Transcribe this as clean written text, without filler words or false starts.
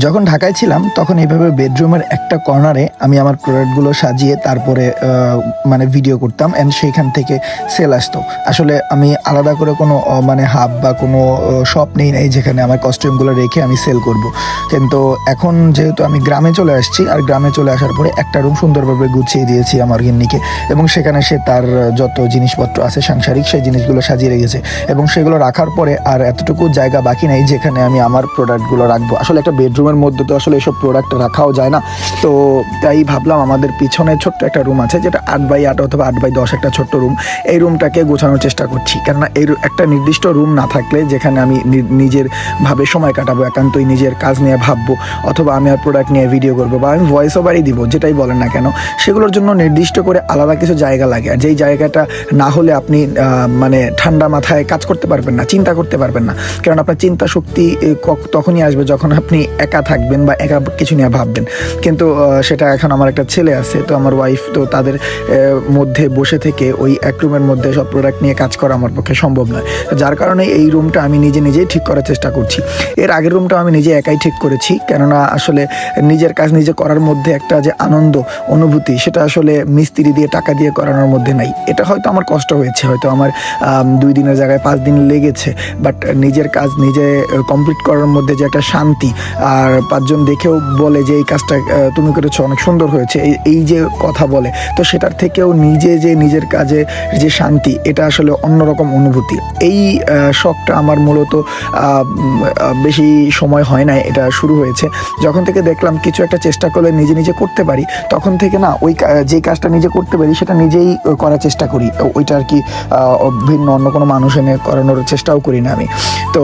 যখন ঢাকায় ছিলাম তখন এইভাবে বেডরুমের একটা কর্নারে আমি আমার প্রোডাক্টগুলো সাজিয়ে তারপরে মানে ভিডিও করতাম অ্যান্ড সেইখান থেকে সেল আসতো। আসলে আমি আলাদা করে কোনো মানে হাব বা কোনো শপ নেই নাই যেখানে আমার কস্টিউমগুলো রেখে আমি সেল করব। কিন্তু এখন যেহেতু আমি গ্রামে চলে আসছি, আর গ্রামে চলে আসার পরে একটা রুম সুন্দরভাবে গুছিয়ে দিয়েছি আমার গিন্নিকে, এবং সেখানে সে তার যত জিনিসপত্র আছে সাংসারিক সেই জিনিসগুলো সাজিয়ে রেখেছে, এবং সেগুলো রাখার পরে আর এতটুকু জায়গা বাকি নেই যেখানে আমি আমার প্রোডাক্টগুলো রাখবো। আসলে একটা বেডরুমের মধ্যে তো আসলে এসব প্রোডাক্ট রাখাও যায় না, তো তাই ভাবলাম আমাদের পিছনে ছোট্ট একটা রুম আছে যেটা 8x8 অথবা 8x10 একটা ছোট্ট রুম, এই রুমটাকে গোছানোর চেষ্টা করছি। কেননা এই একটা নির্দিষ্ট রুম না থাকলে যেখানে আমি নিজের ভাবে সময় কাটাবো, একান্তই নিজের কাজ নিয়ে ভাববো, অথবা আমি আর প্রোডাক্ট নিয়ে ভিডিও করবো, বা আমি ভয়েস ওভারই দিব, যেটাই বলেন না কেন, সেগুলোর জন্য নির্দিষ্ট করে আলাদা কিছু জায়গা লাগে। আর যেই জায়গাটা না হলে আপনি মানে ঠান্ডা মাথায় কাজ করতে পারবেন না, চিন্তা করতে পারবেন না। কারণ আপনার চিন্তা শক্তি তখনই আসবে যখন আপনি একা থাকবেন বা একা কিছু নিয়ে ভাববেন। কিন্তু সেটা এখন আমার একটা ছেলে আছে, তো আমার ওয়াইফ, তো তাদের মধ্যে বসে থেকে ওই এক রুমের মধ্যে সব প্রোডাক্ট নিয়ে কাজ করা আমার পক্ষে সম্ভব নয়। যার কারণে এই রুমটা আমি নিজেই ঠিক করার চেষ্টা করছি। এর আগের রুমটা আমি নিজে একাই ঠিক করেছি, কেননা আসলে নিজের কাজ নিজে করার মধ্যে একটা যে আনন্দ অনুভূতি, সেটা আসলে মিস্ত্রি দিয়ে টাকা দিয়ে করানোর মধ্যে নাই। এটা হয়তো আমার কষ্ট হয়েছে, হয়তো আমার 2 দিনের জায়গায় 5 দিন লেগেছে, বাট নিজের কাজ নিজে কমপ্লিট করার মধ্যে যে একটা শান্তি, আর 5 জন দেখেও বলে যে এই কাজটা তুমি করেছো, অনেক সুন্দর হয়েছে, এই যে কথা বলে, তো সেটার থেকেও যে নিজের কাজে যে শান্তি, এটা আসলে অন্যরকম অনুভূতি। এই শখটা আমার মূলত বেশি সময় হয় না, এটা শুরু হয়েছে যখন থেকে দেখলাম কিছু একটা চেষ্টা করলে নিজে করতে পারি, তখন থেকে না ওই যে কাজটা নিজে করতে পারি সেটা নিজেই করার চেষ্টা করি। ওইটা আর কি ভিন্ন অন্য কোনো মানুষ এনে করানোর চেষ্টাও করি না আমি। তো